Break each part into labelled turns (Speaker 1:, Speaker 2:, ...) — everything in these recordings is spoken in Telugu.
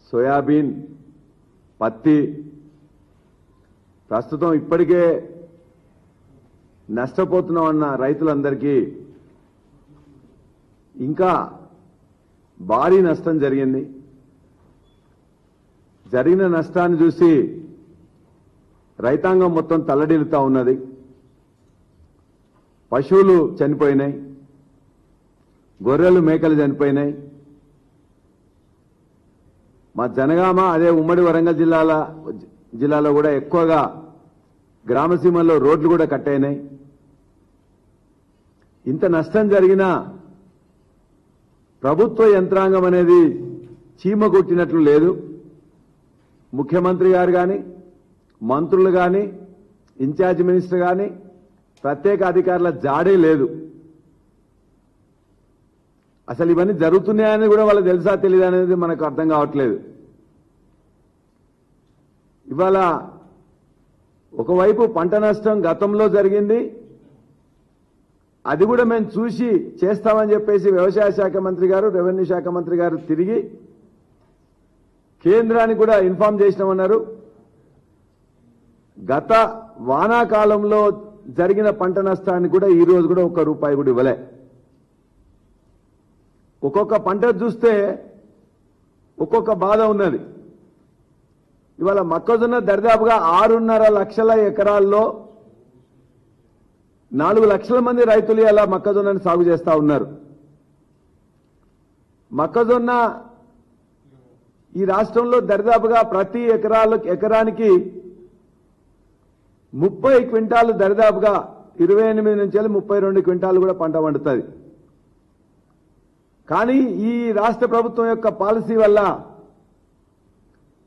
Speaker 1: సోయాబీన్, పత్తి ప్రస్తుతం ఇప్పటికే నష్టపోతున్నామన్న రైతులందరికీ ఇంకా భారీ నష్టం జరిగింది. జరిగిన నష్టాన్ని చూసి రైతాంగం మొత్తం తల్లడిల్లుతా ఉన్నది. పశువులు చనిపోయినాయి, గొర్రెలు మేకలు చనిపోయినాయి. మా జనగామ అదే ఉమ్మడి వరంగల్ జిల్లాలో కూడా ఎక్కువగా గ్రామసీమల్లో రోడ్లు కూడా కట్టయినాయి. ఇంత నష్టం జరిగినా ప్రభుత్వ యంత్రాంగం అనేది చీమ కొట్టినట్లు లేదు. ముఖ్యమంత్రి గారు కానీ, మంత్రులు కానీ, ఇన్ఛార్జ్ మినిస్టర్ కానీ, ప్రత్యేక అధికారుల జాడే లేదు. అసలు ఇవన్నీ జరుగుతున్నాయని కూడా వాళ్ళకి తెలుసా తెలియదు అనేది మనకు అర్థం కావట్లేదు. ఇవాళ ఒకవైపు పంట నష్టం గతంలో జరిగింది, అది కూడా మేము చూసి చేస్తామని చెప్పేసి వ్యవసాయ శాఖ మంత్రి గారు, రెవెన్యూ శాఖ మంత్రి గారు తిరిగి కేంద్రానికి కూడా ఇన్ఫార్మ్ చేసినామన్నారు. గత వానాకాలంలో జరిగిన పంట నష్టాన్ని కూడా ఈ రోజు కూడా ₹1 కూడా ఇవ్వలే. ఒక్కొక్క పంట చూస్తే ఒక్కొక్క బాధ ఉన్నది. ఇవాళ మొక్కజొన్న దరిదాపుగా 6.5 లక్షల ఎకరాల్లో 4 లక్షల మంది రైతులు ఇలా మొక్కజొన్నని సాగు చేస్తా ఉన్నారు. మొక్కజొన్న ఈ రాష్ట్రంలో దరిదాపుగా ప్రతి ఎకరానికి 30 క్వింటాలు, దరిదాపుగా 28 నుంచి 32 క్వింటాలు కూడా పంట పండుతుంది. కానీ ఈ రాష్ట్ర ప్రభుత్వం యొక్క పాలసీ వల్ల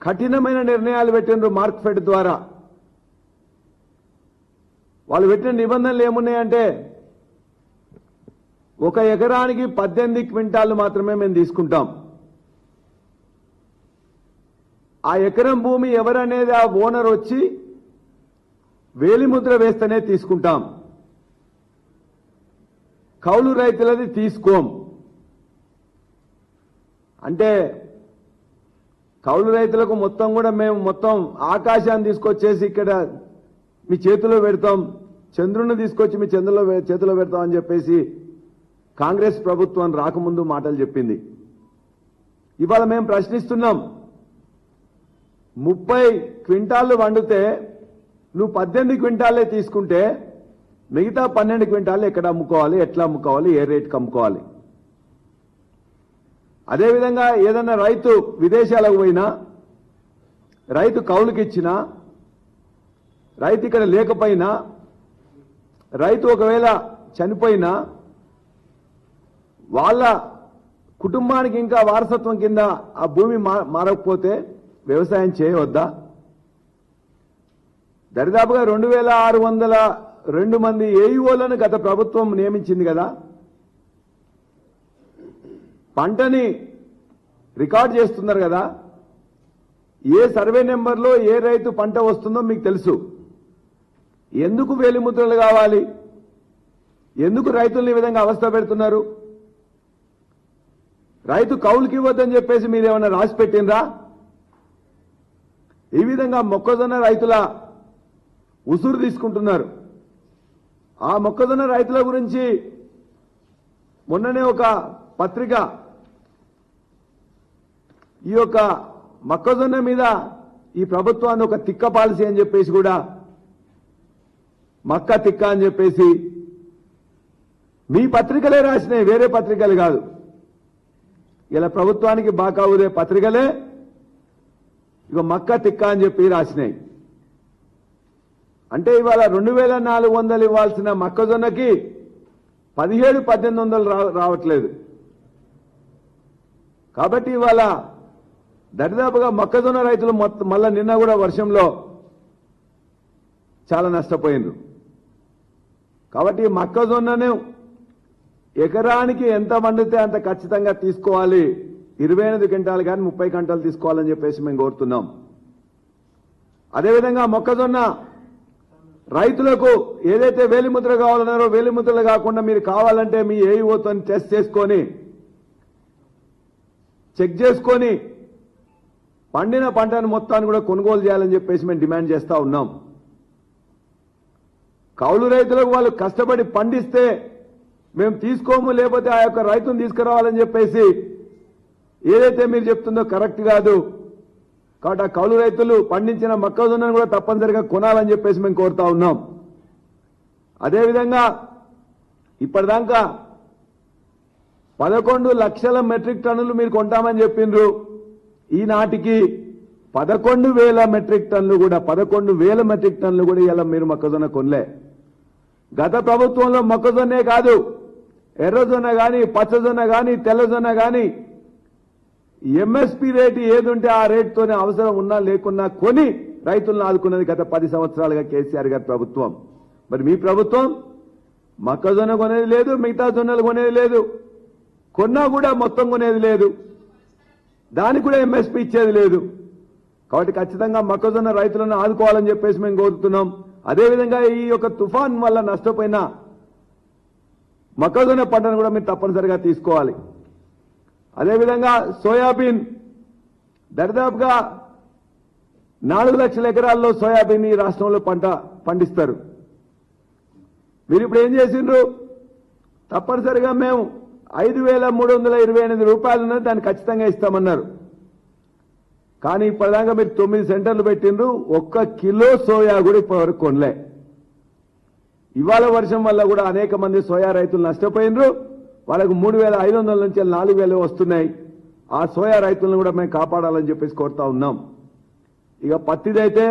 Speaker 1: కఠినమైన నిర్ణయాలు పెట్టినారు. మార్క్ఫెడ్ ద్వారా వాళ్ళు పెట్టిన నిబంధనలు ఏమున్నాయంటే, ఒక ఎకరానికి 18 క్వింటాలు మాత్రమే మేము తీసుకుంటాం. ఆ ఎకరం భూమి ఎవరనేది ఆ ఓనర్ వచ్చి వేలిముద్ర వేస్తేనే తీసుకుంటాం. కౌలు రైతులది తీసుకోం. అంటే కౌలు రైతులకు మొత్తం కూడా మేము మొత్తం ఆకాశాన్ని తీసుకొచ్చేసి ఇక్కడ మీ చేతిలో పెడతాం, చంద్రుని తీసుకొచ్చి మీ చేతిలో పెడతాం అని చెప్పేసి కాంగ్రెస్ ప్రభుత్వం రాకముందు మాటలు చెప్పింది. ఇవాళ మేము ప్రశ్నిస్తున్నాం, 30 క్వింటాలు వండితే నువ్వు 18 క్వింటాలే తీసుకుంటే మిగతా 12 క్వింటాలు ఎక్కడ అమ్ముకోవాలి, ఎట్లా అమ్ముకోవాలి, ఏ రేటుకి అమ్ముకోవాలి? అదేవిధంగా ఏదన్నా రైతు విదేశాలకు పోయినా, రైతు కౌలుకి ఇచ్చినా, రైతు ఇక్కడ లేకపోయినా, రైతు ఒకవేళ చనిపోయినా వాళ్ళ కుటుంబానికి ఇంకా వారసత్వం కింద ఆ భూమి మారకపోతే వ్యవసాయం చేయవద్దా? దరిదాపుగా 2602 మంది ఏఈఓలను గత ప్రభుత్వం నియమించింది కదా. పంటని రికార్డ్ చేస్తున్నారు కదా. ఏ సర్వే నెంబర్లో ఏ రైతు పంట వస్తుందో మీకు తెలుసు. ఎందుకు వేలిముద్రలు కావాలి? ఎందుకు రైతుల్ని ఈ విధంగా అవస్థ పెడుతున్నారు? రైతు కౌలుకి ఇవ్వద్దని చెప్పేసి మీరేమన్నా రాసి పెట్టినరా? ఈ విధంగా మొక్కజొన్న రైతుల ఉసురు తీసుకుంటున్నారు. ఆ మొక్కజొన్న రైతుల గురించి మొన్ననే ఒక పత్రిక ఈ యొక్క మొక్కజొన్న మీద ఈ ప్రభుత్వాన్ని ఒక తిక్క పాలసీ అని చెప్పేసి కూడా, మక్క తిక్క అని చెప్పేసి మీ పత్రికలే రాసినాయి, వేరే పత్రికలు కాదు. ఇలా ప్రభుత్వానికి బాకా ఊరే పత్రికలే ఇక మక్క తిక్క అని చెప్పి రాసినాయి. అంటే ఇవాళ 2400 ఇవ్వాల్సిన మొక్కజొన్నకి 1700-1800 రావట్లేదు. కాబట్టి ఇవాళ దరిదాపుగా మొక్కజొన్న రైతులు మళ్ళా నిన్న కూడా వర్షంలో చాలా నష్టపోయినారు. కాబట్టి మొక్కజొన్నను ఎకరానికి ఎంత పండితే అంత ఖచ్చితంగా తీసుకోవాలి. 28 క్వింటాలు కానీ 30 క్వింటాలు తీసుకోవాలని చెప్పేసి మేము కోరుతున్నాం. అదేవిధంగా మొక్కజొన్న రైతులకు ఏదైతే వేలిముద్ర కావాలన్నారో వేలిముద్రలు కాకుండా మీరు కావాలంటే మీ ఏఈఓతో టెస్ట్ చేసుకొని చెక్ చేసుకొని పండిన పంటను మొత్తాన్ని కూడా కొనుగోలు చేయాలని చెప్పేసి మేము డిమాండ్ చేస్తా ఉన్నాం. కౌలు రైతులకు వాళ్ళు కష్టపడి పండిస్తే మేము తీసుకోము, లేకపోతే ఆ యొక్క రైతును తీసుకురావాలని చెప్పేసి ఏదైతే మీరు చెప్తుందో కరెక్ట్ కాదు. కాబట్టి ఆ కౌలు రైతులు పండించిన మొక్కజొన్నను కూడా తప్పనిసరిగా కొనాలని చెప్పేసి మేము కోరుతా ఉన్నాం. అదేవిధంగా ఇప్పటిదాకా 11 లక్షల మెట్రిక్ టన్నులు మీరు కొంటామని చెప్పిండ్రు. ఈనాటికి 11,000 మెట్రిక్ టన్నులు కూడా 11,000 మెట్రిక్ టన్నులు కూడా ఇలా మీరు మొక్కజొన్న కొనలే. గత ప్రభుత్వంలో మొక్కజొన్నే కాదు, ఎర్రజొన్న కానీ, పచ్చజొన్న కానీ, తెల్లజొన్న కానీ ఎంఎస్పీ రేటు ఏదుంటే ఆ రేటుతోనే అవసరం ఉన్నా లేకున్నా కొని రైతులను ఆదుకున్నది గత 10 సంవత్సరాలుగా కేసీఆర్ గారి ప్రభుత్వం. మరి మీ ప్రభుత్వం మొక్కజొన్న కొనేది లేదు, మిగతా జొన్నలు కొనేది లేదు, కొన్నా కూడా మొత్తం కొనేది లేదు, దానికి కూడా ఎంఎస్పీ ఇచ్చేది లేదు. కాబట్టి ఖచ్చితంగా మొక్కజొన్న రైతులను ఆదుకోవాలని చెప్పేసి మేము కోరుతున్నాం. అదేవిధంగా ఈ యొక్క తుఫాన్ వల్ల నష్టపోయిన మొక్కజొన్న పంటను కూడా మీరు తప్పనిసరిగా తీసుకోవాలి. అదేవిధంగా సోయాబీన్ దరిదాపుగా 4 లక్షల ఎకరాల్లో సోయాబీన్ ఈ రాష్ట్రంలో పంట పండిస్తారు. మీరు ఇప్పుడు ఏం చేసిండ్రు? తప్పనిసరిగా మేము 5,328 రూపాయలు ఉన్నది దాన్ని ఖచ్చితంగా ఇస్తామన్నారు. కానీ ఇప్పటిదాకా మీరు 9 సెంటర్లు పెట్టిండ్రు, 1 కిలో సోయా కూడా ఇప్పటివరకు కొనలే. ఇవాళ వర్షం వల్ల కూడా అనేక మంది సోయా రైతులు నష్టపోయినరు. వాళ్ళకు 3,500 నుంచి 4,000 వస్తున్నాయి. ఆ సోయా రైతులను కూడా మేము కాపాడాలని చెప్పేసి కోరుతా ఉన్నాం. ఇక పత్తిదైతే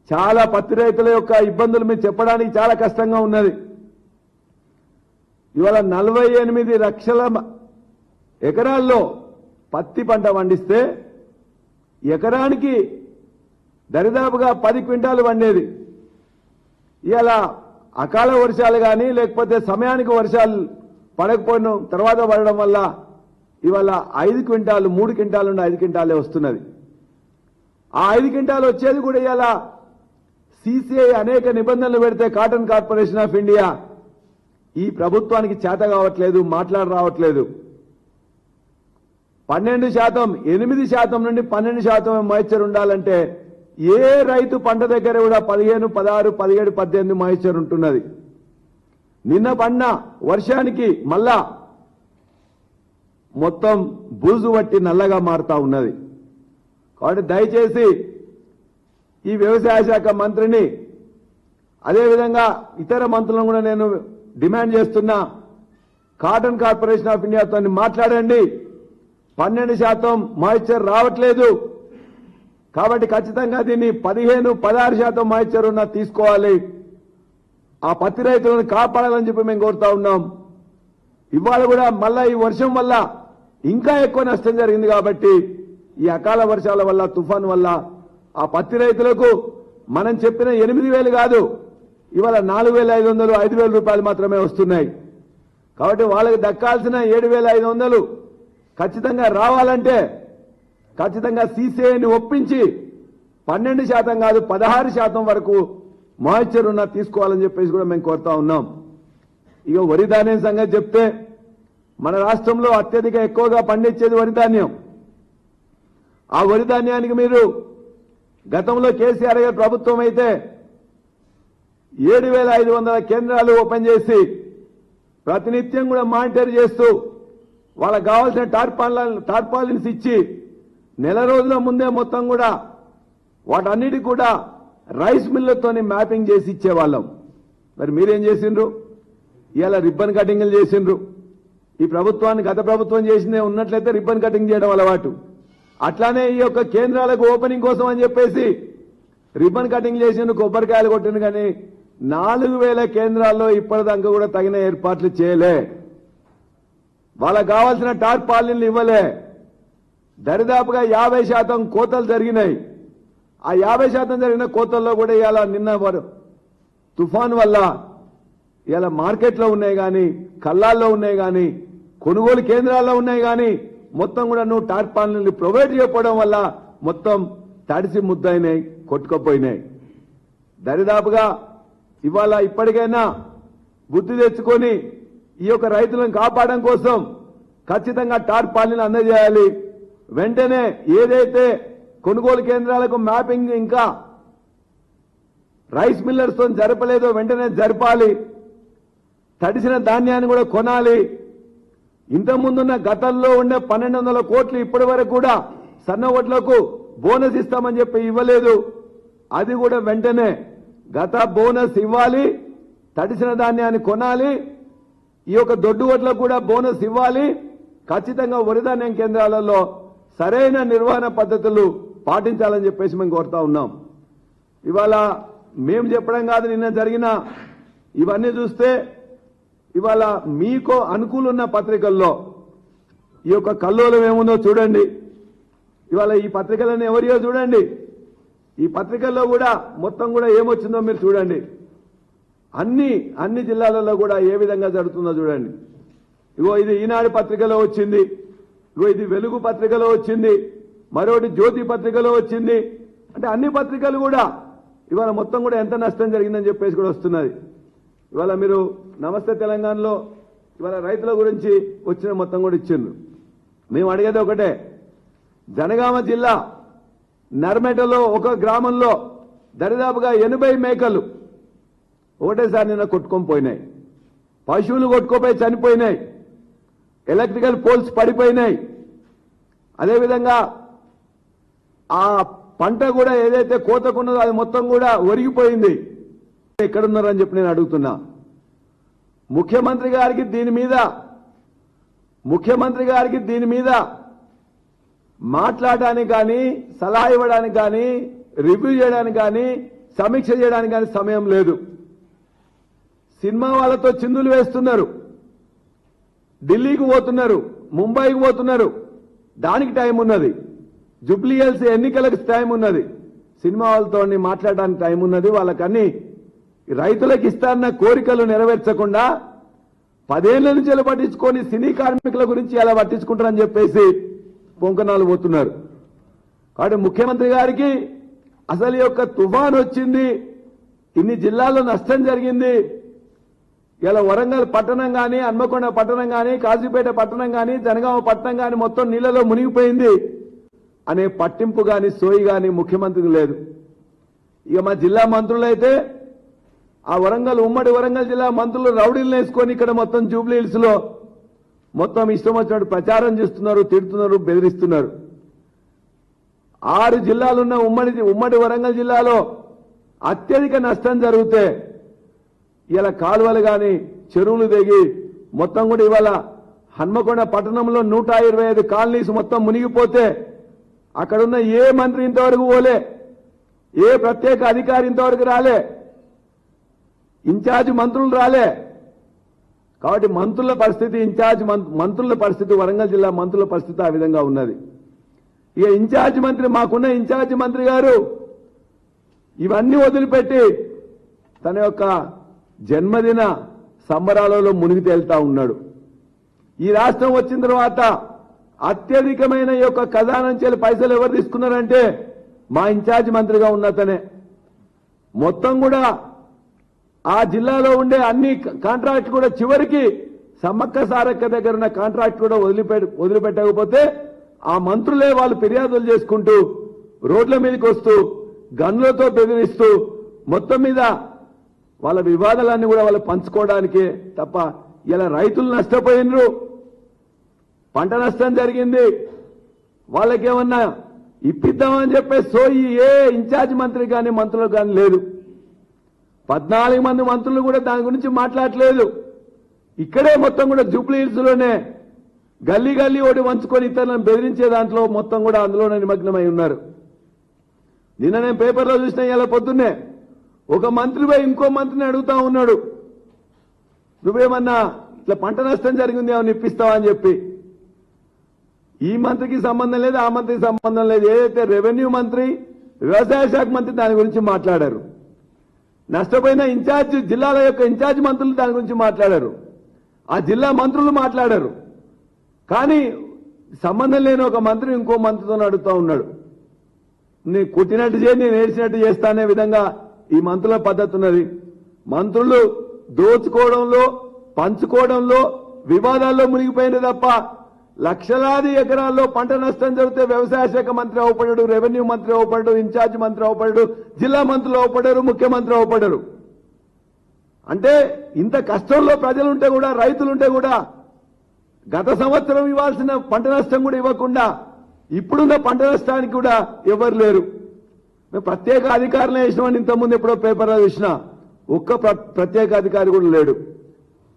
Speaker 1: చాలా పత్తి రైతుల యొక్క ఇబ్బందులు మీరు చెప్పడానికి చాలా కష్టంగా ఉన్నది. ఇవాళ 48 లక్షల ఎకరాల్లో పత్తి పంట పండిస్తే ఎకరానికి దరిదాపుగా 10 క్వింటాలు పండేది. ఇవాళ అకాల వర్షాలు కానీ లేకపోతే సమయానికి వర్షాలు పడకపోయిన తర్వాత పడడం వల్ల ఇవాళ 5 క్వింటాలు 3 క్వింటాలు నుండి 5 క్వింటాలే వస్తున్నది. ఆ 5 క్వింటాలు వచ్చేది కూడా ఇవాళ సిసిఐ అనేక నిబంధనలు పెడితే కాటన్ కార్పొరేషన్ ఆఫ్ ఇండియా ఈ ప్రభుత్వానికి చేత కావట్లేదు, మాట్లాడ రావట్లేదు. 12%, 8% నుండి 12% మాయిశ్చర్ ఉండాలంటే ఏ రైతు పంట దగ్గర కూడా 15, 16, 17, 18 మాయిశ్చర్ ఉంటున్నది. నిన్న పడిన వర్షానికి మళ్ళా మొత్తం బూజు పట్టి నల్లగా మారుతా ఉన్నది. కాబట్టి దయచేసి ఈ వ్యవసాయ శాఖ మంత్రిని అదేవిధంగా ఇతర మంత్రులను కూడా నేను డిమాండ్ చేస్తున్నా, కాటన్ కార్పొరేషన్ ఆఫ్ ఇండియాతో మాట్లాడండి. 12% మాయిశ్చర్ రావట్లేదు కాబట్టి ఖచ్చితంగా దీన్ని 15, 16% మాయిశ్చర్ ఉన్న తీసుకోవాలి. ఆ పత్తి రైతులను కాపాడాలని చెప్పి మేము కోరుతా ఉన్నాం. ఇవాళ కూడా మళ్ళా ఈ వర్షం వల్ల ఇంకా ఎక్కువ నష్టం జరిగింది కాబట్టి ఈ అకాల వర్షాల వల్ల తుఫాన్ వల్ల ఆ పత్తి రైతులకు మనం చెప్పిన 8,000 కాదు, ఇవాళ 4,500, 5,000 రూపాయలు మాత్రమే వస్తున్నాయి. కాబట్టి వాళ్ళకి దక్కాల్సిన 7,500 ఖచ్చితంగా రావాలంటే ఖచ్చితంగా సిసిఐని ఒప్పించి 12% కాదు 16% వరకు మాయిశ్చర్ ఉన్న తీసుకోవాలని చెప్పేసి కూడా మేము కోరుతా ఉన్నాం. ఇక వరి ధాన్యం సంగతి చెప్తే మన రాష్ట్రంలో అత్యధిక ఎక్కువగా పండించేది వరి ధాన్యం. ఆ వరి ధాన్యానికి మీరు గతంలో కేసీఆర్ గారి ప్రభుత్వం అయితే 7,500 కేంద్రాలు ఓపెన్ చేసి ప్రతినిత్యం కూడా మానిటర్ చేస్తూ వాళ్ళకు కావాల్సిన టార్పాలిన్స్ ఇచ్చి నెల రోజుల ముందే మొత్తం కూడా వాటన్నిటి కూడా రైస్ మిల్లతోని మ్యాపింగ్ చేసి ఇచ్చేవాళ్ళం. మరి మీరేం చేసిండ్రు? ఇవాళ రిబ్బన్ కటింగ్లు చేసిండ్రు. ఈ ప్రభుత్వాన్ని గత ప్రభుత్వం చేసిందే ఉన్నట్లయితే రిబ్బన్ కటింగ్ చేయడం అలవాటు. అట్లానే ఈ యొక్క కేంద్రాలకు ఓపెనింగ్ కోసం అని చెప్పేసి రిబ్బన్ కటింగ్ చేసిండు, కొబ్బరికాయలు కొట్టిండు. కానీ 4,000 కేంద్రాల్లో ఇప్పటిదాకా కూడా తగిన ఏర్పాట్లు చేయలే. వాళ్ళకు కావాల్సిన టార్పాలిన్లు ఇవ్వలే. దరిదాపుగా 50% కోతలు జరిగినాయి. ఆ 50% జరిగిన కోతల్లో కూడా ఇవాళ నిన్న తుఫాన్ వల్ల ఇవాళ మార్కెట్లో ఉన్నాయి కానీ, కల్లాల్లో ఉన్నాయి కానీ, కొనుగోలు కేంద్రాల్లో ఉన్నాయి కానీ మొత్తం కూడా నువ్వు టార్పాలిన్లు ప్రొవైడ్ చేయకపోవడం వల్ల మొత్తం తడిసి ముద్దయినాయి, కొట్టుకుపోయినాయి. దరిదాపుగా ఇవాళ ఇప్పటికైనా బుద్ధి తెచ్చుకొని ఈ యొక్క రైతులను కాపాడడం కోసం ఖచ్చితంగా టార్పాలిన్లు అందజేయాలి. వెంటనే ఏదైతే కొనుగోలు కేంద్రాలకు మ్యాపింగ్ ఇంకా రైస్ మిల్లర్స్ తో జరపలేదో వెంటనే జరపాలి. తడిసిన ధాన్యాన్ని కూడా కొనాలి. ఇంతకుముందున్న గతంలో ఉండే 1200 కోట్లు ఇప్పటి వరకు కూడా సన్న ఓట్లకు బోనస్ ఇస్తామని చెప్పి ఇవ్వలేదు. అది కూడా వెంటనే గత బోనస్ ఇవ్వాలి. తడిసిన ధాన్యాన్ని కొనాలి. ఈ యొక్క దొడ్డు ఓట్లకు కూడా బోనస్ ఇవ్వాలి. ఖచ్చితంగా వరి ధాన్యం కేంద్రాలలో సరైన నిర్వహణ పద్ధతులు పాటించాలని చెప్పేసి మేము కోరుతా ఉన్నాం. ఇవాళ మేము చెప్పడం కాదు, నిన్న జరిగిన ఇవన్నీ చూస్తే ఇవాళ మీకు అనుకూలున్న పత్రికల్లో ఈ యొక్క కల్లోలం ఏముందో చూడండి. ఇవాళ ఈ పత్రికలను ఎవరియో చూడండి. ఈ పత్రికల్లో కూడా మొత్తం కూడా ఏమొచ్చిందో మీరు చూడండి. అన్ని జిల్లాలలో కూడా ఏ విధంగా జరుగుతుందో చూడండి. ఇగో ఇది ఈనాడు పత్రికలో వచ్చింది, ఇగో ఇది వెలుగు పత్రికలో వచ్చింది, మరొకటి జ్యోతి పత్రికలో వచ్చింది. అంటే అన్ని పత్రికలు కూడా ఇవాళ మొత్తం కూడా ఎంత నష్టం జరిగిందని చెప్పేసి కూడా వస్తున్నది. ఇవాళ మీరు నమస్తే తెలంగాణలో ఇవాళ రైతుల గురించి వచ్చిన మొత్తం కూడా ఇచ్చిండ్రు. మేము అడిగేది ఒకటే, జనగామ జిల్లా నర్మేటలో ఒక గ్రామంలో దరిదాపుగా 80 మేకలు ఒకటేసారి నిన్న కొట్టుకొని పోయినాయి. పశువులు కొట్టుకోపోయి చనిపోయినాయి. ఎలక్ట్రికల్ పోల్స్ పడిపోయినాయి. అదేవిధంగా ఆ పంట కూడా ఏదైతే కోతకున్నదో అది మొత్తం కూడా ఒరిగిపోయింది. ఎక్కడున్నారని చెప్పి నేను అడుగుతున్నా. ముఖ్యమంత్రి గారికి దీని మీద మాట్లాడడానికి కానీ, సలహా ఇవ్వడానికి కానీ, రివ్యూ చేయడానికి కానీ, సమీక్ష చేయడానికి కానీ సమయం లేదు. సినిమా వాళ్ళతో చిందులు వేస్తున్నారు. ఢిల్లీకి పోతున్నారు, ముంబైకి పోతున్నారు. దానికి టైం ఉన్నది. జూబ్లీ హిల్స్ ఎన్నికలకు టైం ఉన్నది. సినిమా వాళ్ళతో మాట్లాడడానికి టైం ఉన్నది. వాళ్ళకన్నీ రైతులకు ఇస్తాన్న కోరికలు నెరవేర్చకుండా 10 ఏళ్ల నుంచి ఎలా పట్టించుకొని సినీ కార్మికుల గురించి ఎలా పట్టించుకుంటారని చెప్పేసి పొంకనాలు పోతున్నారు. కాబట్టి ముఖ్యమంత్రి గారికి అసలు ఈ యొక్క తుఫాన్ వచ్చింది, ఇన్ని జిల్లాల్లో నష్టం జరిగింది, ఇలా వరంగల్ పట్టణం కానీ, హన్మకొండ పట్టణం కానీ, కాజీపేట పట్టణం కానీ, జనగామ పట్టణం కానీ మొత్తం నీళ్లలో మునిగిపోయింది అనే పట్టింపు కానీ, సోయి కానీ ముఖ్యమంత్రికి లేదు. ఇక మా జిల్లా మంత్రులైతే ఆ ఉమ్మడి వరంగల్ జిల్లా మంత్రులు రౌడీలను వేసుకొని ఇక్కడ మొత్తం జూబ్లీ హిల్స్ లో మొత్తం ఇష్టం వచ్చినట్టు ప్రచారం చేస్తున్నారు, తిడుతున్నారు, బెదిరిస్తున్నారు. 6 జిల్లాలున్న ఉమ్మడి వరంగల్ జిల్లాలో అత్యధిక నష్టం జరిగితే ఇలా కాలువలు కానీ, చెరువులు దిగి మొత్తం కూడా ఇవాళ హన్మకొండ పట్టణంలో 125 కాలనీస్ మొత్తం మునిగిపోతే అక్కడున్న ఏ మంత్రి ఇంతవరకు పోలే, ఏ ప్రత్యేక అధికారి ఇంతవరకు రాలే, ఇన్ఛార్జ్ మంత్రులు రాలే. కాబట్టి మంత్రుల పరిస్థితి, మంత్రుల పరిస్థితి, వరంగల్ జిల్లా మంత్రుల పరిస్థితి ఆ విధంగా ఉన్నది. ఇక ఇన్ఛార్జ్ మంత్రి, మాకున్న ఇన్ఛార్జ్ మంత్రి గారు ఇవన్నీ వదిలిపెట్టి తన యొక్క జన్మదిన సంబరాలలో మునిగి తేలుతా ఉన్నాడు. ఈ రాష్ట్రం వచ్చిన తర్వాత అత్యధికమైన ఈ యొక్క ఖజానా నుంచి పైసలు ఎవరు తీసుకున్నారంటే మా ఇన్ఛార్జ్ మంత్రిగా ఉన్నతనే. మొత్తం కూడా ఆ జిల్లాలో ఉండే అన్ని కాంట్రాక్ట్ కూడా చివరికి సమ్మక్క సారక్క దగ్గర ఉన్న కాంట్రాక్ట్ కూడా వదిలిపెట్టకపోతే ఆ మంత్రులే వాళ్ళు ఫిర్యాదులు చేసుకుంటూ రోడ్ల మీదకి వస్తూ గన్లతో బెదిరిస్తూ మొత్తం మీద వాళ్ళ వివాదాలన్నీ కూడా వాళ్ళు పంచుకోవడానికే తప్ప ఇలా రైతులు నష్టపోయినరు, పంట నష్టం జరిగింది, వాళ్ళకేమన్నా ఇప్పిద్దామని చెప్పే సోయి ఏ ఇన్ఛార్జ్ మంత్రి కానీ మంత్రులకు కానీ లేదు. 14 మంది మంత్రులు కూడా దాని గురించి మాట్లాడలేదు. ఇక్కడే మొత్తం కూడా జూబ్లీ హిల్స్ లోనే గల్లీ ఒకటి వంచుకొని ఇతరులను బెదిరించే దాంట్లో మొత్తం కూడా అందులోనే నిమగ్నమై ఉన్నారు. నిన్న నేను పేపర్లో చూసిన ఇలా పొద్దున్నే ఒక మంత్రి పోయి ఇంకో మంత్రిని అడుగుతా ఉన్నాడు, నువ్వేమన్నా ఇట్లా పంట నష్టం జరిగింది ఏమన్నా ఇప్పిస్తావా అని చెప్పి. ఈ మంత్రికి సంబంధం లేదు, ఆ మంత్రికి సంబంధం లేదు. ఏదైతే రెవెన్యూ మంత్రి, వ్యవసాయ శాఖ మంత్రి దాని గురించి మాట్లాడారు. నష్టపోయిన జిల్లాల యొక్క ఇన్ఛార్జ్ మంత్రులు దాని గురించి మాట్లాడారు. ఆ జిల్లా మంత్రులు మాట్లాడారు. కానీ సంబంధం లేని ఒక మంత్రి ఇంకో మంత్రితో అడుగుతా ఉన్నాడు. నేను కొట్టినట్టు చేసి నేను ఏడ్చినట్టు చేస్తానే విధంగా ఈ మంత్రుల పద్ధతి ఉన్నది. మంత్రులు దోచుకోవడంలో, పంచుకోవడంలో, వివాదాల్లో మునిగిపోయింది తప్ప లక్షలాది ఎకరాల్లో పంట నష్టం జరిగితే వ్యవసాయ శాఖ మంత్రి అవపడ్డాడు, రెవెన్యూ మంత్రి అవపడ్డాడు, ఇన్ఛార్జ్ మంత్రి అవపడ్డాడు, జిల్లా మంత్రులు అవపడ్డారు, ముఖ్యమంత్రి అవపడ్డారు. అంటే ఇంత కష్టంలో ప్రజలుంటే కూడా, రైతులుంటే కూడా గత సంవత్సరం ఇవ్వాల్సిన పంట నష్టం కూడా ఇవ్వకుండా ఇప్పుడున్న పంట నష్టానికి కూడా ఎవరు లేరు. మేము ప్రత్యేక అధికారులు వేసినామని ఇంతకుముందు ఎప్పుడో పేపర్లో చూసినా ఒక్క ప్రత్యేక అధికారి కూడా లేడు,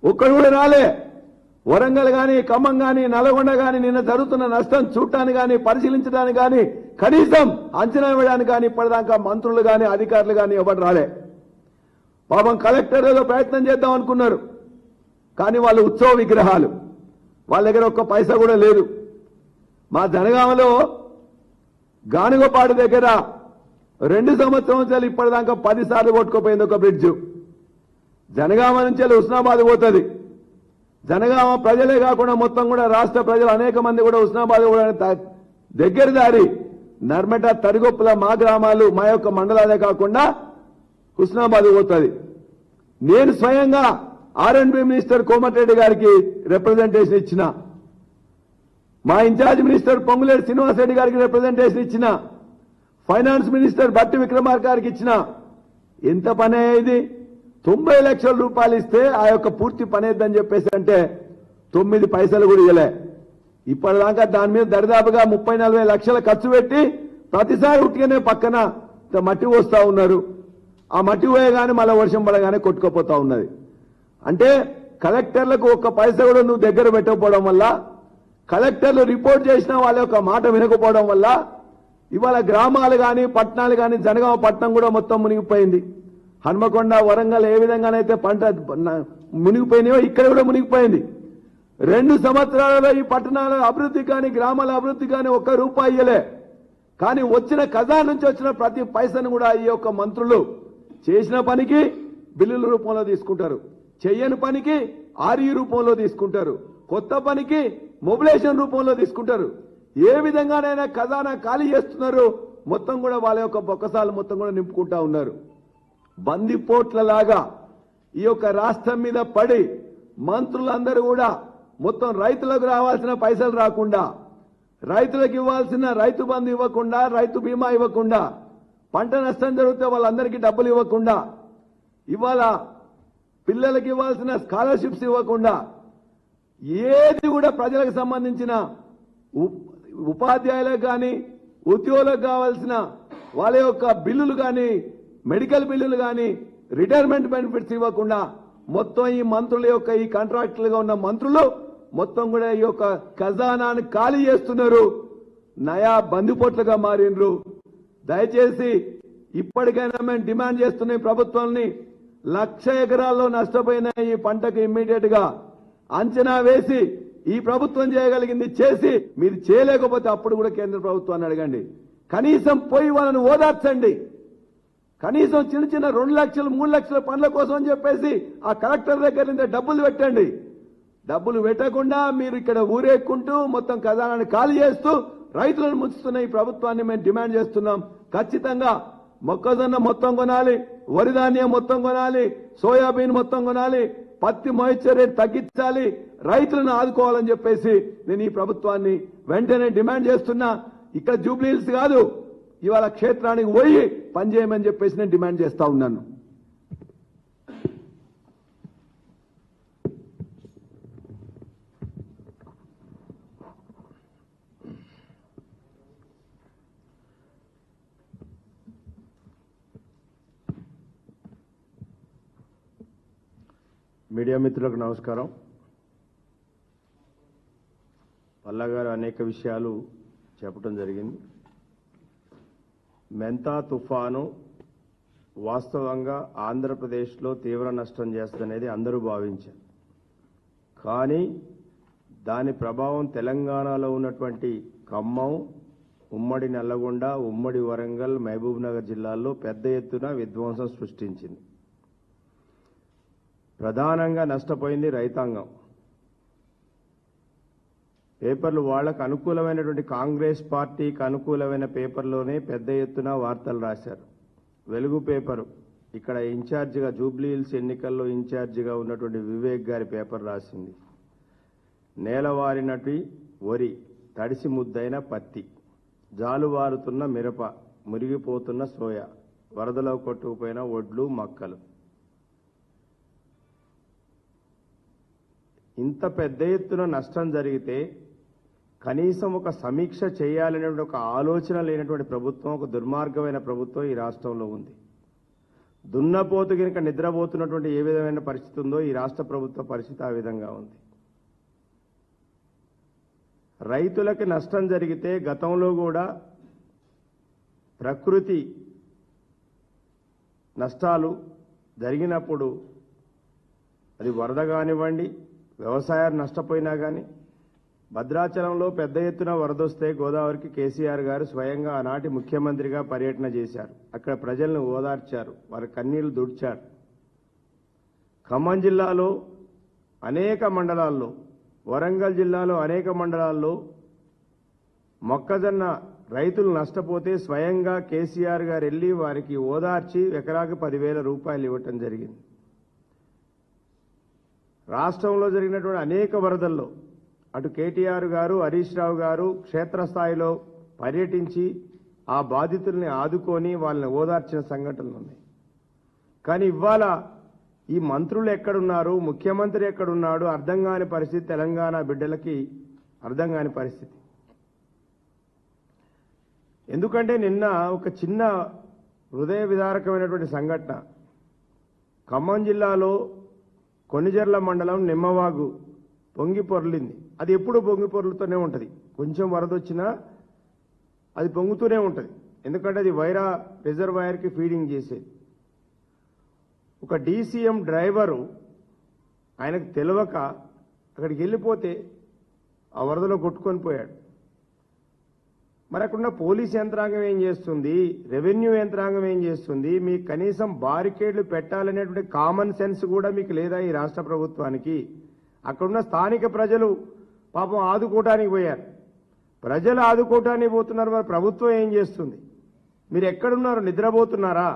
Speaker 1: ఒక్కడు కూడా రాలే. వరంగల్ గాని, ఖమ్మం గాని, నల్గొండ గాని నిన్న జరుగుతున్న నష్టం చూడటానికి గాని, పరిశీలించడానికి గాని, కనీసం అంచనా వేయడానికి గాని ఇప్పటిదాకా మంత్రులు గాని, అధికారులు గాని ఎవరు రాలే. పాపం కలెక్టర్ ఏదో ప్రయత్నం చేద్దాం అనుకున్నారు, కానీ వాళ్ళు ఉత్సవ విగ్రహాలు, వాళ్ళ దగ్గర ఒక్క పైసా కూడా లేదు. మా జనగామలో గానుగపాడు దగ్గర 2 సంవత్సరాలు ఇప్పటిదాకా 10 సార్లు కొట్టుకుపోయింది ఒక బ్రిడ్జ్. జనగామ నుంచి హుస్నాబాద్ పోతుంది. జనగామ ప్రజలే కాకుండా మొత్తం కూడా రాష్ట్ర ప్రజలు అనేక మంది కూడా హుస్నాబాద్ కూడా దగ్గర దారి నర్మట, తరిగొప్పుల మా గ్రామాలు, మా యొక్క మండలాలే కాకుండా హుస్నాబాద్ పోతుంది. నేను స్వయంగా R&B మినిస్టర్ కోమటిరెడ్డి గారికి రిప్రజెంటేషన్ ఇచ్చిన, మా ఇన్ఛార్జ్ మినిస్టర్ పొంగులేటి శ్రీనివాసరెడ్డి గారికి రిప్రజెంటేషన్ ఇచ్చిన, ఫైనాన్స్ మినిస్టర్ బట్టి విక్రమార్క గారికి ఇచ్చిన. ఎంత పని అయ్యేది? 90 లక్షల రూపాయలు ఇస్తే ఆ యొక్క పూర్తి పని అయిద్దని చెప్పేసి అంటే 9 పైసలు కూడా ఇవ్వలే. ఇప్పటిదాకా దాని మీద దరిదాపుగా 30-40 లక్షలు ఖర్చు పెట్టి ప్రతిసారి ఉట్టిగానే పక్కన మట్టి పోస్తా ఉన్నారు. ఆ మట్టి పోయగానే మళ్ళీ వర్షం పడగానే కొట్టుకుపోతా ఉన్నది. అంటే కలెక్టర్లకు ఒక్క పైసా కూడా నువ్వు దగ్గర పెట్టకపోవడం వల్ల, కలెక్టర్లు రిపోర్ట్ చేసిన వాళ్ళ యొక్క మాట వినకపోవడం వల్ల ఇవాళ గ్రామాలు కానీ, పట్టణాలు కానీ, జనగామ పట్టణం కూడా మొత్తం మునిగిపోయింది. హన్మకొండ, వరంగల్ ఏ విధంగానైతే పంట మునిగిపోయినాయో ఇక్కడ కూడా మునిగిపోయింది. 2 సంవత్సరాలలో ఈ పట్టణాల అభివృద్ధి కానీ, గ్రామాల అభివృద్ధి కానీ ఒక్క రూపాయి ఇయ్యలే. కానీ వచ్చిన ఖజానా నుంచి వచ్చిన ప్రతి పైసను కూడా ఈ యొక్క మంత్రులు చేసిన పనికి బిల్లుల రూపంలో తీసుకుంటారు, చెయ్యని పనికి RE రూపంలో తీసుకుంటారు, కొత్త పనికి మొబిలైజేషన్ రూపంలో తీసుకుంటారు. ఏ విధంగానైనా ఖజానా ఖాళీ చేస్తున్నారు. మొత్తం కూడా వాళ్ళ యొక్క బొక్కసాలు మొత్తం కూడా నింపుకుంటా ఉన్నారు. బందిపోట్లలాగా ఈ యొక్క రాష్ట్రం మీద పడి మంత్రులందరూ కూడా మొత్తం రైతులకు రావాల్సిన పైసలు రాకుండా, రైతులకు ఇవ్వాల్సిన రైతు బంధు ఇవ్వకుండా, రైతు బీమా ఇవ్వకుండా, పంట నష్టం జరిగితే వాళ్ళందరికీ డబ్బులు ఇవ్వకుండా, ఇవాళ పిల్లలకు ఇవ్వాల్సిన స్కాలర్షిప్స్ ఇవ్వకుండా, ఏది కూడా ప్రజలకు సంబంధించిన ఉపాధ్యాయులకు కానీ, ఉద్యోగులకు కావాల్సిన వాళ్ళ యొక్క బిల్లులు కానీ, మెడికల్ బిల్లులు కానీ, రిటైర్మెంట్ బెనిఫిట్స్ ఇవ్వకుండా మొత్తం ఈ మంత్రుల యొక్క ఈ కాంట్రాక్టులుగా ఉన్న మంత్రులు మొత్తం కూడా ఈ యొక్క ఖజానాను ఖాళీ చేస్తున్నారు. నయా బందిపోట్లుగా మారినరు. దయచేసి ఇప్పటికైనా మేము డిమాండ్ చేస్తున్న ఈ ప్రభుత్వాన్ని 1,00,000 ఎకరాల్లో నష్టపోయిన ఈ పంటకు ఇమ్మీడియట్ గా అంచనా వేసి ఈ ప్రభుత్వం చేయగలిగింది చేసి, మీరు చేయలేకపోతే అప్పుడు కూడా కేంద్ర ప్రభుత్వాన్ని అడగండి. కనీసం పోయి వాళ్ళని ఓదార్చండి. కనీసం చిన్న చిన్న 2 లక్షలు 3 లక్షల పనుల కోసం అని చెప్పేసి ఆ కలెక్టర్ దగ్గర నుంచి డబ్బులు పెట్టండి. డబ్బులు పెట్టకుండా మీరు ఇక్కడ ఊరేక్కుంటూ మొత్తం ఖజానాన్ని ఖాళీ చేస్తూ రైతులను ముంచుతున్న ఈ ప్రభుత్వాన్ని మేము డిమాండ్ చేస్తున్నాం. ఖచ్చితంగా మొక్కజొన్న మొత్తం కొనాలి, వరి ధాన్యం మొత్తం కొనాలి, సోయాబీన్ మొత్తం కొనాలి, పత్తి మాయిశ్చర్ రేట్ తగ్గించాలి, రైతులను ఆదుకోవాలని చెప్పేసి నేను ఈ ప్రభుత్వాన్ని వెంటనే డిమాండ్ చేస్తున్నా. ఇక్కడ జూబ్లీ హిల్స్ కాదు, ఇవాళ క్షేత్రానికి పోయి పనిచేయమని చెప్పేసి నేను డిమాండ్ చేస్తా ఉన్నాను.
Speaker 2: మీడియా మిత్రులకు నమస్కారం. పల్లా గారు అనేక విషయాలు చెప్పడం జరిగింది. మెంతా తుఫాను వాస్తవంగా ఆంధ్రప్రదేశ్లో తీవ్ర నష్టం చేస్తుందనేది అందరూ భావించారు. కానీ దాని ప్రభావం తెలంగాణలో ఉన్నటువంటి ఖమ్మం, ఉమ్మడి నల్లగొండ, ఉమ్మడి వరంగల్, మహబూబ్ నగర్ జిల్లాల్లో పెద్ద ఎత్తున విధ్వంసం సృష్టించింది. ప్రధానంగా నష్టపోయింది రైతాంగం. పేపర్లు వాళ్లకు అనుకూలమైనటువంటి కాంగ్రెస్ పార్టీకి అనుకూలమైన పేపర్లోనే పెద్ద ఎత్తున వార్తలు రాశారు. వెలుగు పేపరు ఇక్కడ ఇన్ఛార్జిగా జూబ్లీ హిల్స్ ఎన్నికల్లో ఇన్ఛార్జిగా ఉన్నటువంటి వివేక్ గారి పేపర్ రాసింది. నేలవారినటి వరి, తడిసి ముద్దైన పత్తి, జాలువారుతున్న మిరప, మురిగిపోతున్న సోయా, వరదలో కొట్టుకుపోయిన ఒడ్లు, మక్కలు. ఇంత పెద్ద ఎత్తున నష్టం జరిగితే కనీసం ఒక సమీక్ష చేయాలనే ఒక ఆలోచన లేనటువంటి ప్రభుత్వం, ఒక దుర్మార్గమైన ప్రభుత్వం ఈ రాష్ట్రంలో ఉంది. దున్నపోతు కనుక నిద్రపోతున్నటువంటి ఏ విధమైన పరిస్థితి ఉందో ఈ రాష్ట్ర ప్రభుత్వ పరిస్థితి ఆ విధంగా ఉంది. రైతులకి నష్టం జరిగితే గతంలో కూడా ప్రకృతి నష్టాలు జరిగినప్పుడు అది వరద కానివ్వండి, వ్యవసాయాలు నష్టపోయినా కానీ, భద్రాచలంలో పెద్ద ఎత్తున వరదొస్తే గోదావరికి కేసీఆర్ గారు స్వయంగా ఆనాటి ముఖ్యమంత్రిగా పర్యటన చేశారు. అక్కడ ప్రజలను ఓదార్చారు, వారి కన్నీళ్లు దుడిచారు. ఖమ్మం జిల్లాలో అనేక మండలాల్లో, వరంగల్ జిల్లాలో అనేక మండలాల్లో మొక్కజొన్న రైతులు నష్టపోతే స్వయంగా కేసీఆర్ గారు వెళ్లి వారికి ఓదార్చి ఎకరాకి 10,000 రూపాయలు ఇవ్వటం జరిగింది. రాష్ట్రంలో జరిగినటువంటి అనేక వరదల్లో అటు కేటీఆర్ గారు, హరీష్ రావు గారు క్షేత్రస్థాయిలో పర్యటించి ఆ బాధితుల్ని ఆదుకొని వాళ్ళని ఓదార్చిన సంఘటనలు ఉన్నాయి. కానీ ఇవాళ ఈ మంత్రులు ఎక్కడున్నారు, ముఖ్యమంత్రి ఎక్కడున్నాడు అర్థం కాని పరిస్థితి తెలంగాణ బిడ్డలకి అర్థం కాని పరిస్థితి. ఎందుకంటే నిన్న ఒక చిన్న హృదయ విదారకమైనటువంటి సంఘటన, ఖమ్మం జిల్లాలో కొణిజర్ల మండలం నిమ్మవాగు పొంగి పొర్లింది. అది ఎప్పుడు పొంగి పొర్లుతూనే ఉంటుంది, కొంచెం వరద వచ్చినా అది పొంగుతూనే ఉంటుంది. ఎందుకంటే అది వైరా రిజర్వాయర్కి ఫీడింగ్ చేసేది. ఒక డీసీఎం డ్రైవరు ఆయనకు తెలియక అక్కడికి వెళ్ళిపోతే ఆ వరదలో కొట్టుకొని పోయాడు. మరి అక్కడున్న పోలీస్ యంత్రాంగం ఏం చేస్తుంది, రెవెన్యూ యంత్రాంగం ఏం చేస్తుంది? మీకు కనీసం బారికేడ్లు పెట్టాలనేటువంటి కామన్ సెన్స్ కూడా మీకు లేదా ఈ రాష్ట్ర ప్రభుత్వానికి? అక్కడున్న స్థానిక ప్రజలు పాపం ఆదుకోవటానికి పోయారు. ప్రజలు ఆదుకోవటానికి పోతున్నారు, మరి ప్రభుత్వం ఏం చేస్తుంది? మీరు ఎక్కడున్నారు, నిద్రపోతున్నారా?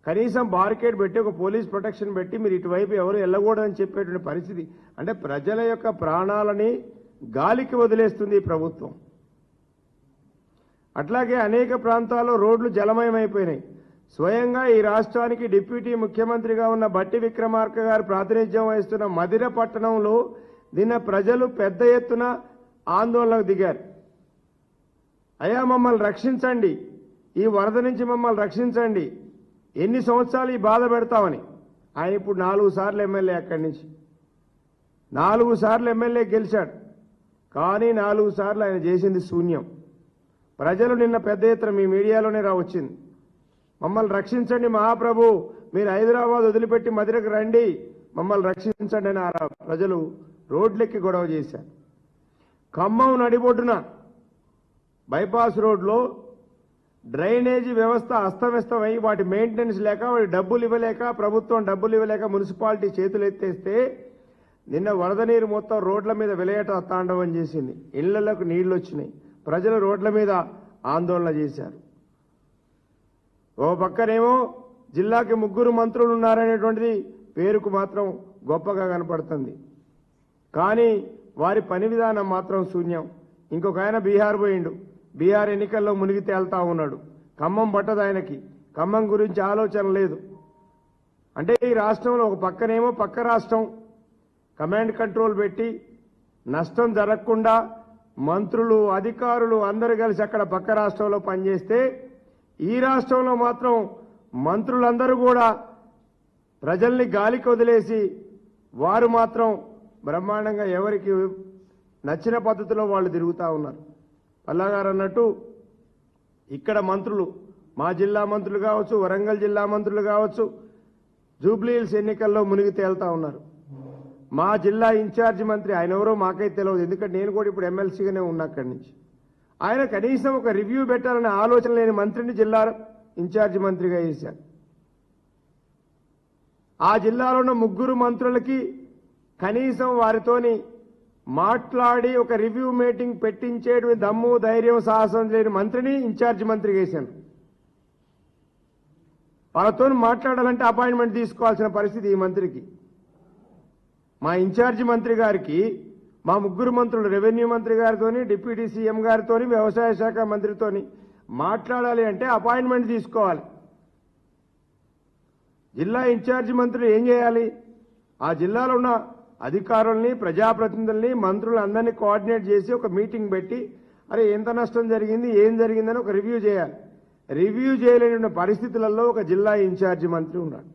Speaker 2: కనీసం బారికేడ్ పెట్టి ఒక పోలీస్ ప్రొటెక్షన్ పెట్టి మీరు ఇటువైపు ఎవరు వెళ్ళకూడదని చెప్పేటువంటి పరిస్థితి. అంటే ప్రజల యొక్క ప్రాణాలని గాలికి వదిలేస్తుంది ఈ ప్రభుత్వం. అట్లాగే అనేక ప్రాంతాల్లో రోడ్లు జలమయమైపోయినాయి. స్వయంగా ఈ రాష్ట్రానికి డిప్యూటీ ముఖ్యమంత్రిగా ఉన్న బట్టి విక్రమార్క గారు ప్రాతినిధ్యం వహిస్తున్న మధిర పట్టణంలో నిన్న ప్రజలు పెద్ద ఎత్తున ఆందోళనకు దిగారు. అయ్యా మమ్మల్ని రక్షించండి, ఈ వరద నుంచి మమ్మల్ని రక్షించండి, ఎన్ని సంవత్సరాలు ఈ బాధ పెడతామని. ఆయన ఇప్పుడు 4 సార్లు ఎమ్మెల్యే, అక్కడి నుంచి 4 సార్లు ఎమ్మెల్యే గెలిచాడు. కానీ 4 సార్లు ఆయన చేసింది శూన్యం. ప్రజలు నిన్న పెద్ద ఎత్తున మీ మీడియాలోనే వచ్చింది, మమ్మల్ని రక్షించండి మహాప్రభు, మీరు హైదరాబాద్ వదిలిపెట్టి మధిరకు రండి, మమ్మల్ని రక్షించండి అని ప్రజలు రోడ్లెక్కి గొడవ చేశారు. ఖమ్మం నడిబొడ్డున బైపాస్ రోడ్లో డ్రైనేజీ వ్యవస్థ అస్తవ్యస్తమై వాటి మెయింటెనెన్స్ లేక, వాటి డబ్బులు ఇవ్వలేక, ప్రభుత్వం డబ్బులు ఇవ్వలేక మున్సిపాలిటీ చేతులు ఎత్తేస్తే నిన్న వరద నీరు మొత్తం రోడ్ల మీద విలయట తాండవం చేసింది. ఇళ్లకు నీళ్లు వచ్చినాయి, ప్రజలు రోడ్ల మీద ఆందోళన చేశారు. ఓ పక్కనేమో జిల్లాకి 3 మంత్రులు ఉన్నారనేటువంటిది పేరుకు మాత్రం గొప్పగా కనపడుతుంది, కానీ వారి పని విధానం మాత్రం శూన్యం. ఇంకొక ఆయన బీహార్ పోయిండు, బీహార్ ఎన్నికల్లో మునిగి తేల్తా ఉన్నాడు. ఖమ్మం పట్టదు ఆయనకి, ఖమ్మం గురించి ఆలోచన లేదు. అంటే ఈ రాష్ట్రంలో ఒక పక్కనేమో పక్క రాష్ట్రం కమాండ్ కంట్రోల్ పెట్టి నష్టం జరగకుండా మంత్రులు, అధికారులు అందరూ కలిసి అక్కడ పక్క రాష్ట్రంలో పనిచేస్తే, ఈ రాష్ట్రంలో మాత్రం మంత్రులందరూ కూడా ప్రజల్ని గాలికి వదిలేసి వారు మాత్రం బ్రహ్మాండంగా ఎవరికి నచ్చిన పద్ధతిలో వాళ్ళు తిరుగుతూ ఉన్నారు. పల్లాగారు అన్నట్టు ఇక్కడ మంత్రులు, మా జిల్లా మంత్రులు కావచ్చు, వరంగల్ జిల్లా మంత్రులు కావచ్చు, జూబ్లీ హిల్స్ ఎన్నికల్లో మునిగి తేలుతా ఉన్నారు. మా జిల్లా ఇన్ఛార్జి మంత్రి, ఆయన ఎవరో మాకైతే తెలియదు, ఎందుకంటే నేను కూడా ఇప్పుడు ఎమ్మెల్సీగానే ఉన్నా అక్కడి నుంచి. ఆయన కనీసం ఒక రివ్యూ పెట్టాలనే ఆలోచన లేని మంత్రిని జిల్లా ఇన్ఛార్జి మంత్రిగా చేశారు. ఆ జిల్లాలో ఉన్న 3 మంత్రులకి కనీసం వారితోని మాట్లాడి ఒక రివ్యూ మీటింగ్ పెట్టించేటువంటి దమ్ము, ధైర్యం, సాహసం లేని మంత్రిని ఇన్ఛార్జి మంత్రిగా వేశాను. వాళ్ళతో మాట్లాడాలంటే అపాయింట్మెంట్ తీసుకోవాల్సిన పరిస్థితి ఈ మంత్రికి. మా ఇన్ఛార్జి మంత్రి గారికి మా ముగ్గురు మంత్రులు రెవెన్యూ మంత్రి గారితోని, డిప్యూటీ సీఎం గారితోని, వ్యవసాయ శాఖ మంత్రితోని మాట్లాడాలి అంటే అపాయింట్మెంట్ తీసుకోవాలి. జిల్లా ఇన్ఛార్జి మంత్రులు ఏం చేయాలి? ఆ జిల్లాలో ఉన్న అధికారుల్ని, ప్రజాప్రతినిధుల్ని, మంత్రులు అందరినీ కోఆర్డినేట్ చేసి ఒక మీటింగ్ పెట్టి అరే ఎంత నష్టం జరిగింది, ఏం జరిగిందని ఒక రివ్యూ చేయాలి. రివ్యూ చేయలేని పరిస్థితులలో ఒక జిల్లా ఇన్ఛార్జి మంత్రి ఉన్నాడు.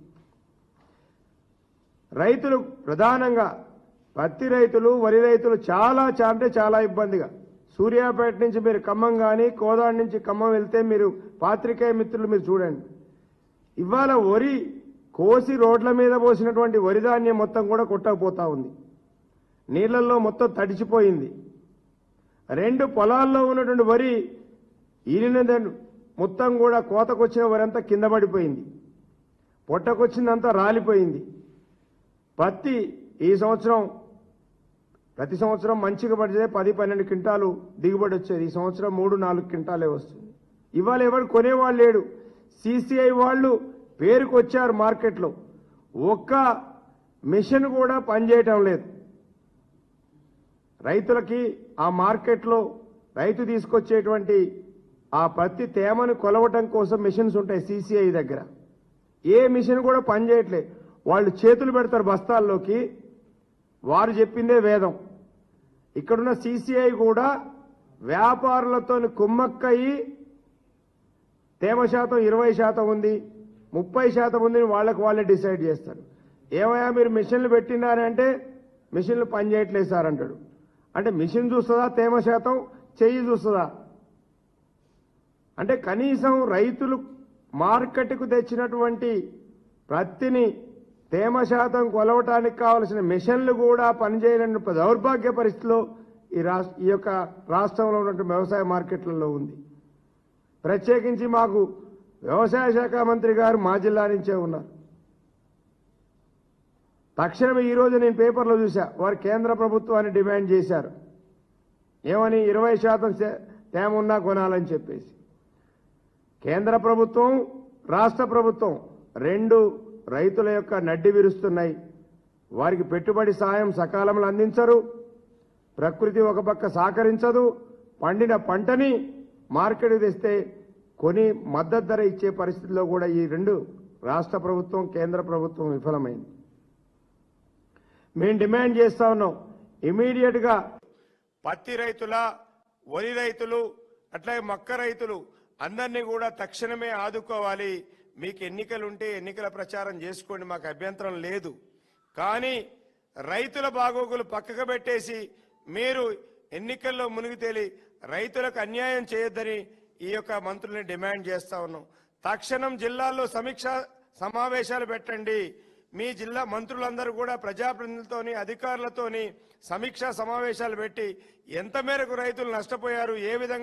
Speaker 2: రైతులు ప్రధానంగా పత్తి రైతులు, వరి రైతులు చాలా ఇబ్బందిగా, సూర్యాపేట నుంచి మీరు ఖమ్మం కానీ, కోదాడ నుంచి ఖమ్మం వెళ్తే మీరు పాత్రికేయ మిత్రులు మీరు చూడండి. ఇవాళ వరి కోసి రోడ్ల మీద పోసినటువంటి వరి ధాన్యం మొత్తం కూడా కొట్టకపోతా ఉంది. నీళ్లలో మొత్తం తడిచిపోయింది. 2 పొలాల్లో ఉన్నటువంటి వరి ఈలినదని మొత్తం కూడా కోతకొచ్చిన వరి అంతా కింద పడిపోయింది. పొట్టకొచ్చిందంతా రాలిపోయింది. పత్తి ఈ సంవత్సరం ప్రతి సంవత్సరం మంచిగా పడితే 10-12 క్వింటాలు దిగుబడి వచ్చేది. ఈ సంవత్సరం 3-4 క్వింటాలే వస్తుంది. ఇవాళ ఎవరు కొనేవాళ్ళు లేడు. సిసిఐ వాళ్ళు పేరుకు వచ్చారు మార్కెట్లో, ఒక్క మిషన్ కూడా పనిచేయటం లేదు. రైతులకి ఆ మార్కెట్లో రైతు తీసుకొచ్చేటువంటి ఆ పత్తి తేమను కొలవటం కోసం మిషన్స్ ఉంటాయి సిసిఐ దగ్గర. ఏ మిషన్ కూడా పనిచేయట్లేదు. వాళ్ళు చేతులు పెడతారు బస్తాల్లోకి, వారు చెప్పిందే వేదం. ఇక్కడున్న సిసిఐ కూడా వ్యాపారులతో కుమ్మక్కయి తేమ శాతం 20% ఉంది, 30% ఉంది, వాళ్ళే డిసైడ్ చేస్తారు. ఏమయ్యా మీరు మిషన్లు పెట్టినారంటే మిషన్లు పనిచేయట్లేదు సార్ అంటాడు. అంటే మిషన్ చూస్తుందా తేమ శాతం, చెయ్యి చూస్తుందా? అంటే కనీసం రైతులు మార్కెట్కు తెచ్చినటువంటి పత్తిని తేమ శాతం కొలవటానికి కావలసిన మిషన్లు కూడా పనిచేయలేని దౌర్భాగ్య పరిస్థితిలో ఈ యొక్క రాష్ట్రంలో ఉన్నటువంటి వ్యవసాయ మార్కెట్లలో ఉంది. ప్రత్యేకించి మాకు వ్యవసాయ శాఖ మంత్రి గారు మా జిల్లా నుంచే ఉన్నారు. తక్షణమే ఈరోజు నేను పేపర్లో చూసా, వారు కేంద్ర ప్రభుత్వాన్ని డిమాండ్ చేశారు. ఏమని? 20% తేమ ఉన్నా కొనాలని చెప్పేసి. కేంద్ర ప్రభుత్వం, రాష్ట్ర ప్రభుత్వం 2 రైతుల యొక్క నడ్డి విరుస్తున్నాయి. వారికి పెట్టుబడి సాయం సకాలంలో అందించరు, ప్రకృతి ఒక పక్క సహకరించదు, పండిన పంటని మార్కెట్కి తెస్తే కొని మద్దతు ధర ఇచ్చే పరిస్థితిలో కూడా ఈ 2 రాష్ట్ర ప్రభుత్వం, కేంద్ర ప్రభుత్వం విఫలమైంది. మేము డిమాండ్ చేస్తా ఉన్నాం, ఇమీడియట్ గా పత్తి రైతుల, వరి రైతులు, అట్లాగే మక్క రైతులు అందరినీ కూడా తక్షణమే ఆదుకోవాలి. మీకు ఎన్నికలు ఉంటే ఎన్నికల ప్రచారం చేసుకోండి, మాకు అభ్యంతరం లేదు. కానీ రైతుల బాగోగులు పక్కకు పెట్టేసి మీరు ఎన్నికల్లో మునిగి తేలి రైతులకు అన్యాయం చేయొద్దని ఈ యొక్క మంత్రుల్ని డిమాండ్ చేస్తా ఉన్నాం. తక్షణం జిల్లాల్లో సమీక్ష సమావేశాలు పెట్టండి. మీ జిల్లా మంత్రులందరూ కూడా ప్రజాప్రతినిధులతోని, అధికారులతోని సమీక్షా సమావేశాలు పెట్టి ఎంత మేరకు రైతులు నష్టపోయారు, ఏ విధంగా